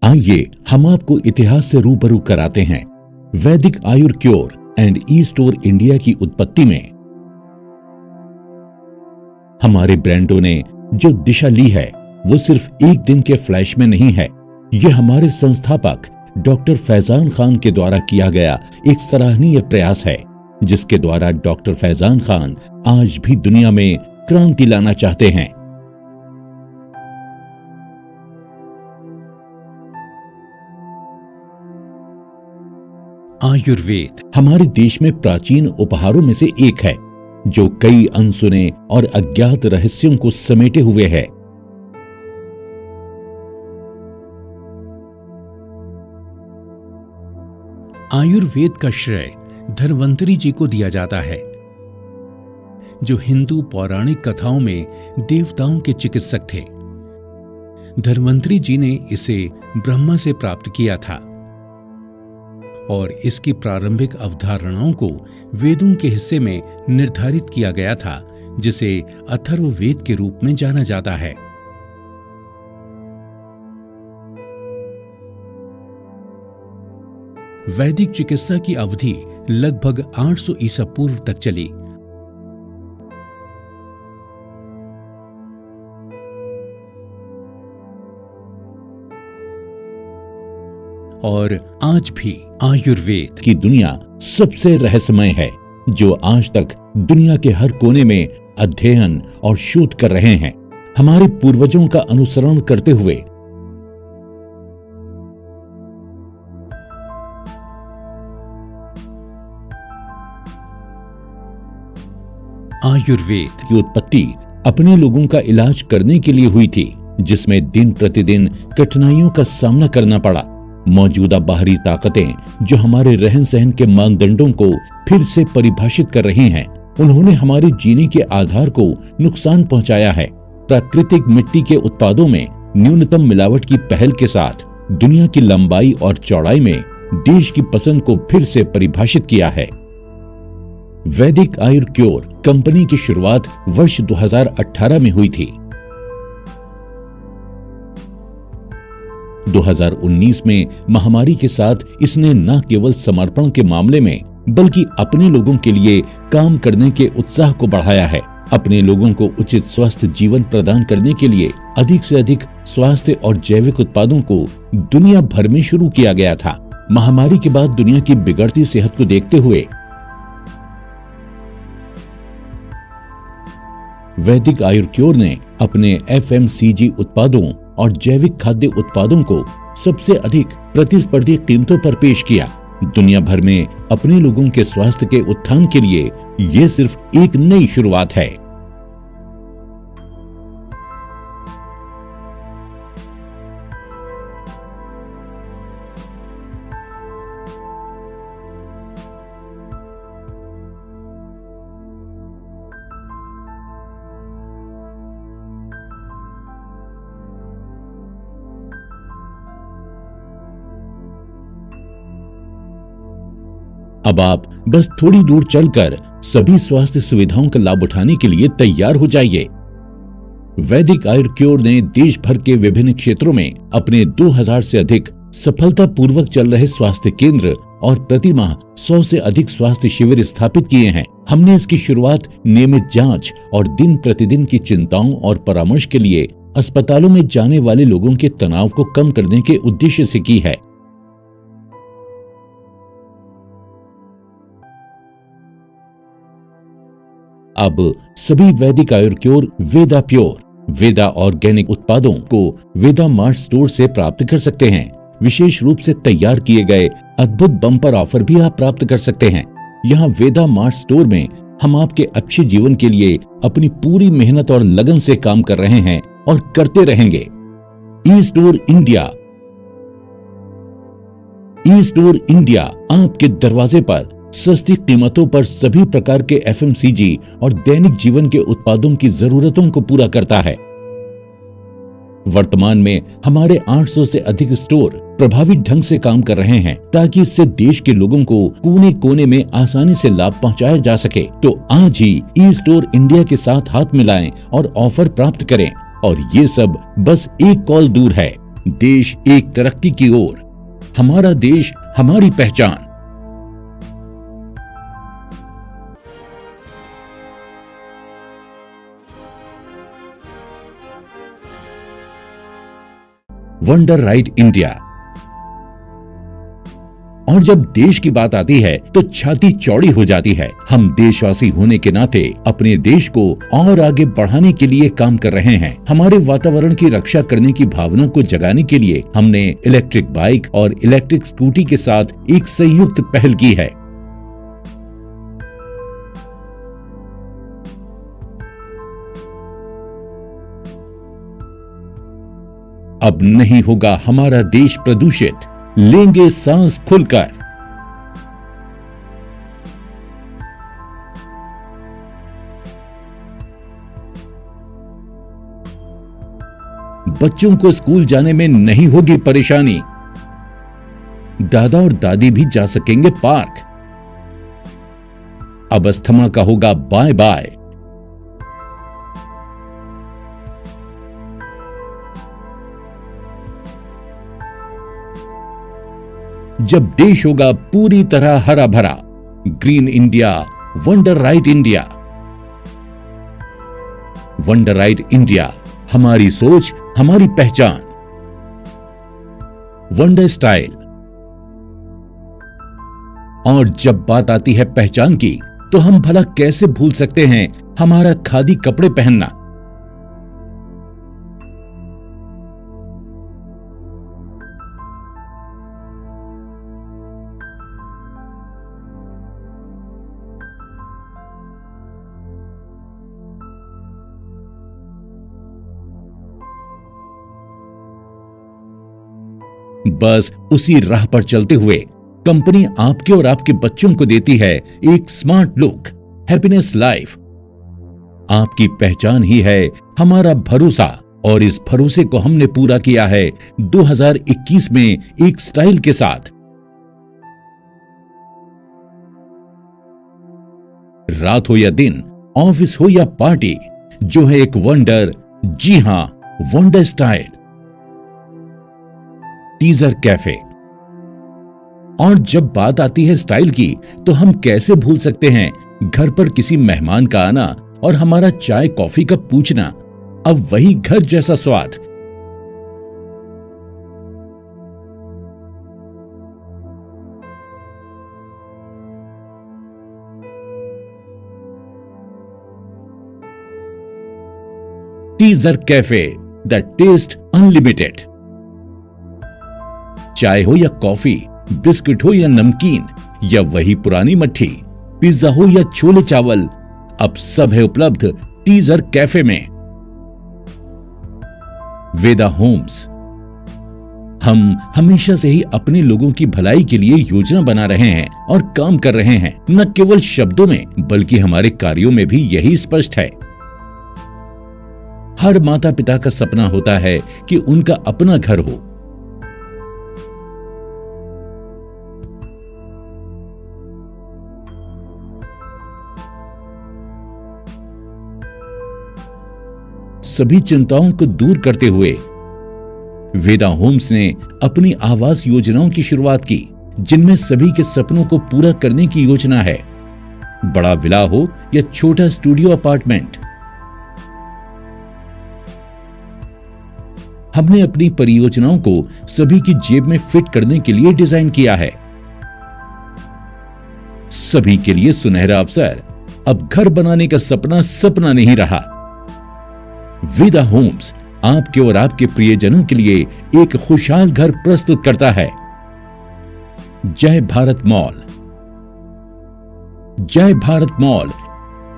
आइए हम आपको इतिहास से रूबरू कराते हैं Vaidik Ayur cure and e store India की उत्पत्ति में। हमारे ब्रांडों ने जो दिशा ली है वो सिर्फ एक दिन के फ्लैश में नहीं है। ये हमारे संस्थापक डॉक्टर फैजान खान के द्वारा किया गया एक सराहनीय प्रयास है, जिसके द्वारा डॉक्टर फैजान खान आज भी दुनिया में क्रांति लाना चाहते हैं। आयुर्वेद हमारे देश में प्राचीन उपहारों में से एक है, जो कई अनसुने और अज्ञात रहस्यों को समेटे हुए है। आयुर्वेद का श्रेय धन्वंतरी जी को दिया जाता है, जो हिंदू पौराणिक कथाओं में देवताओं के चिकित्सक थे। धन्वंतरी जी ने इसे ब्रह्मा से प्राप्त किया था और इसकी प्रारंभिक अवधारणाओं को वेदों के हिस्से में निर्धारित किया गया था, जिसे अथर्ववेद के रूप में जाना जाता है। वैदिक चिकित्सा की अवधि लगभग 800 ईसा पूर्व तक चली। और आज भी आयुर्वेद की दुनिया सबसे रहस्यमय है, जो आज तक दुनिया के हर कोने में अध्ययन और शोध कर रहे हैं। हमारे पूर्वजों का अनुसरण करते हुए आयुर्वेद की उत्पत्ति अपने लोगों का इलाज करने के लिए हुई थी, जिसमें दिन प्रतिदिन कठिनाइयों का सामना करना पड़ा। मौजूदा बाहरी ताकतें जो हमारे रहन सहन के मानदंडों को फिर से परिभाषित कर रही हैं, उन्होंने हमारे जीने के आधार को नुकसान पहुंचाया है। प्राकृतिक मिट्टी के उत्पादों में न्यूनतम मिलावट की पहल के साथ दुनिया की लंबाई और चौड़ाई में देश की पसंद को फिर से परिभाषित किया है। वैदिक आयुर क्योर कंपनी की शुरुआत वर्ष 2018 में हुई थी। 2019 में महामारी के साथ इसने न केवल समर्पण के मामले में, बल्कि अपने लोगों के लिए काम करने के उत्साह को बढ़ाया है। अपने लोगों को उचित स्वस्थ जीवन प्रदान करने के लिए अधिक से अधिक स्वास्थ्य और जैविक उत्पादों को दुनिया भर में शुरू किया गया था। महामारी के बाद दुनिया की बिगड़ती सेहत को देखते हुए वैदिक आयुर क्योर ने अपने FMCG उत्पादों और जैविक खाद्य उत्पादों को सबसे अधिक प्रतिस्पर्धी कीमतों पर पेश किया। दुनिया भर में अपने लोगों के स्वास्थ्य के उत्थान के लिए ये सिर्फ एक नई शुरुआत है। अब आप बस थोड़ी दूर चलकर सभी स्वास्थ्य सुविधाओं का लाभ उठाने के लिए तैयार हो जाइए। वैदिक आयुर क्योर ने देश भर के विभिन्न क्षेत्रों में अपने 2000 से अधिक सफलतापूर्वक चल रहे स्वास्थ्य केंद्र और प्रतिमाह 100 से अधिक स्वास्थ्य शिविर स्थापित किए हैं। हमने इसकी शुरुआत नियमित जांच और दिन प्रतिदिन की चिंताओं और परामर्श के लिए अस्पतालों में जाने वाले लोगों के तनाव को कम करने के उद्देश्य से की है। अब सभी वैदिक आयुर क्योर वेदा प्योर, वेदा ऑर्गेनिक उत्पादों को वेदा मार्ट स्टोर से प्राप्त कर सकते हैं। विशेष रूप से तैयार किए गए अद्भुत बम्पर ऑफर भी आप प्राप्त कर सकते हैं। यहाँ वेदा मार्ट स्टोर में हम आपके अच्छे जीवन के लिए अपनी पूरी मेहनत और लगन से काम कर रहे हैं और करते रहेंगे। ई स्टोर इंडिया आपके दरवाजे पर सस्ती कीमतों पर सभी प्रकार के FMCG और दैनिक जीवन के उत्पादों की जरूरतों को पूरा करता है। वर्तमान में हमारे 800 से अधिक स्टोर प्रभावी ढंग से काम कर रहे हैं, ताकि इससे देश के लोगों को कोने कोने में आसानी से लाभ पहुंचाया जा सके। तो आज ही ई स्टोर इंडिया के साथ हाथ मिलाएं और ऑफर प्राप्त करें, और ये सब बस एक कॉल दूर है। देश एक तरक्की की ओर, हमारा देश हमारी पहचान। Wonder ride India. और जब देश की बात आती है तो छाती चौड़ी हो जाती है। हम देशवासी होने के नाते अपने देश को और आगे बढ़ाने के लिए काम कर रहे हैं। हमारे वातावरण की रक्षा करने की भावना को जगाने के लिए हमने इलेक्ट्रिक बाइक और इलेक्ट्रिक स्कूटी के साथ एक संयुक्त पहल की है। अब नहीं होगा हमारा देश प्रदूषित, लेंगे सांस खुलकर। बच्चों को स्कूल जाने में नहीं होगी परेशानी, दादा और दादी भी जा सकेंगे पार्क। अब अस्थमा का होगा बाय बाय। जब देश होगा पूरी तरह हरा भरा, green India, wonder ride India. Wonder ride India, हमारी सोच हमारी पहचान। Wonder style. और जब बात आती है पहचान की, तो हम भला कैसे भूल सकते हैं हमारा खादी कपड़े पहनना। बस उसी राह पर चलते हुए कंपनी आपके और आपके बच्चों को देती है एक स्मार्ट लुक, हैप्पीनेस लाइफ। आपकी पहचान ही है हमारा भरोसा, और इस भरोसे को हमने पूरा किया है 2021 में एक स्टाइल के साथ। रात हो या दिन, ऑफिस हो या पार्टी, जो है एक वंडर, जी हां, वंडर स्टाइल। Teaser cafe. और जब बात आती है स्टाइल की, तो हम कैसे भूल सकते हैं घर पर किसी मेहमान का आना और हमारा चाय कॉफी का पूछना। अब वही घर जैसा स्वाद। Teaser Cafe, the taste unlimited. चाय हो या कॉफी, बिस्किट हो या नमकीन, या वही पुरानी मट्ठी, पिज्जा हो या छोले चावल, अब सब है उपलब्ध टीजर कैफे में। वेदा होम्स। हम हमेशा से ही अपने लोगों की भलाई के लिए योजना बना रहे हैं और काम कर रहे हैं, न केवल शब्दों में बल्कि हमारे कार्यों में भी यही स्पष्ट है। हर माता पिता का सपना होता है कि उनका अपना घर हो। सभी चिंताओं को दूर करते हुए वेदा होम्स ने अपनी आवास योजनाओं की शुरुआत की, जिनमें सभी के सपनों को पूरा करने की योजना है। बड़ा विला हो या छोटा स्टूडियो अपार्टमेंट, हमने अपनी परियोजनाओं को सभी की जेब में फिट करने के लिए डिजाइन किया है। सभी के लिए सुनहरा अवसर। अब घर बनाने का सपना सपना नहीं रहा। वेदा होम्स आपके और आपके प्रियजनों के लिए एक खुशहाल घर प्रस्तुत करता है। जय भारत मॉल। जय भारत मॉल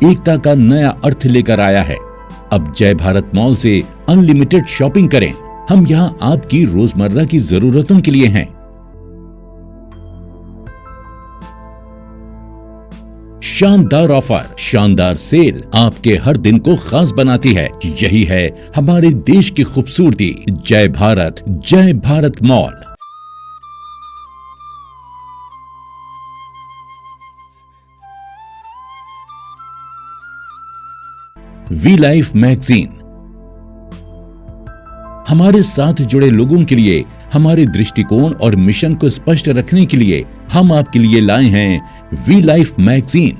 एकता का नया अर्थ लेकर आया है। अब जय भारत मॉल से अनलिमिटेड शॉपिंग करें। हम यहां आपकी रोजमर्रा की जरूरतों के लिए हैं। शानदार ऑफर, शानदार सेल आपके हर दिन को खास बनाती है। यही है हमारे देश की खूबसूरती। Jai Bharat Mall. V Life magazine. हमारे साथ जुड़े लोगों के लिए हमारे दृष्टिकोण और मिशन को स्पष्ट रखने के लिए हम आपके लिए लाए हैं वी लाइफ मैगजीन।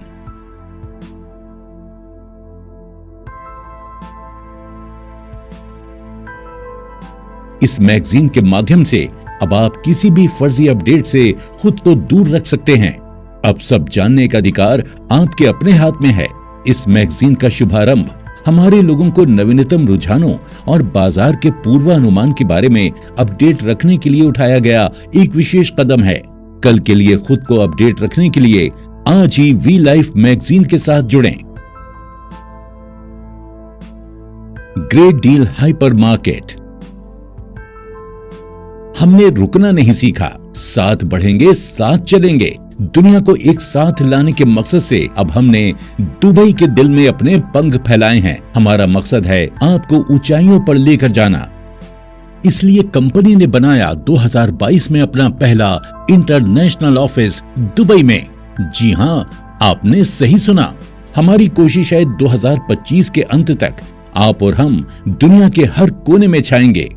इस मैगजीन के माध्यम से अब आप किसी भी फर्जी अपडेट से खुद को दूर रख सकते हैं। अब सब जानने का अधिकार आपके अपने हाथ में है। इस मैगजीन का शुभारंभ हमारे लोगों को नवीनतम रुझानों और बाजार के पूर्वानुमान के बारे में अपडेट रखने के लिए उठाया गया एक विशेष कदम है। कल के लिए खुद को अपडेट रखने के लिए आज ही वी लाइफ मैगजीन के साथ जुड़ें। Great deal hyper market. हमने रुकना नहीं सीखा, साथ बढ़ेंगे, साथ चलेंगे। दुनिया को एक साथ लाने के मकसद से अब हमने दुबई के दिल में अपने पंख फैलाए हैं। हमारा मकसद है आपको ऊंचाइयों पर लेकर जाना। इसलिए कंपनी ने बनाया 2022 में अपना पहला इंटरनेशनल ऑफिस दुबई में। जी हाँ, आपने सही सुना। हमारी कोशिश है 2025 के अंत तक आप और हम दुनिया के हर कोने में छाएंगे।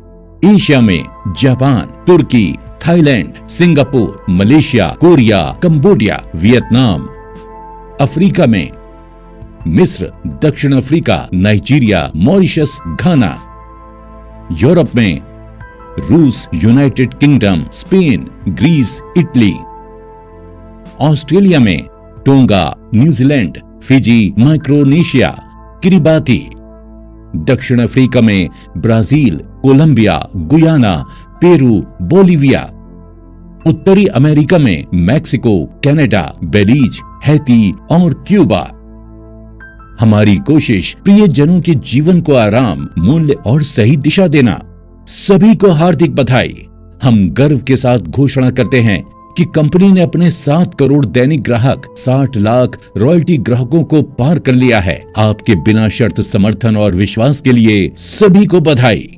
एशिया में जापान, तुर्की, Thailand, Singapore, Malaysia, Korea, Cambodia, Vietnam, Africa में मिस्र, दक्षिण Africa, Nigeria, Mauritius, Ghana, Europe में रूस, United Kingdom, Spain, Greece, Italy, Australia में Tonga, New Zealand, Fiji, Micronesia, Kiribati, दक्षिण अफ्रीका में Brazil, Colombia, Guyana, Peru, Bolivia, उत्तरी अमेरिका में मैक्सिको, कनाडा, बेलीज, हैती और क्यूबा। हमारी कोशिश प्रियजनों के जीवन को आराम, मूल्य और सही दिशा देना। सभी को हार्दिक बधाई। हम गर्व के साथ घोषणा करते हैं कि कंपनी ने अपने 7 करोड़ दैनिक ग्राहक, 60 लाख रॉयल्टी ग्राहकों को पार कर लिया है। आपके बिना शर्त समर्थन और विश्वास के लिए सभी को बधाई।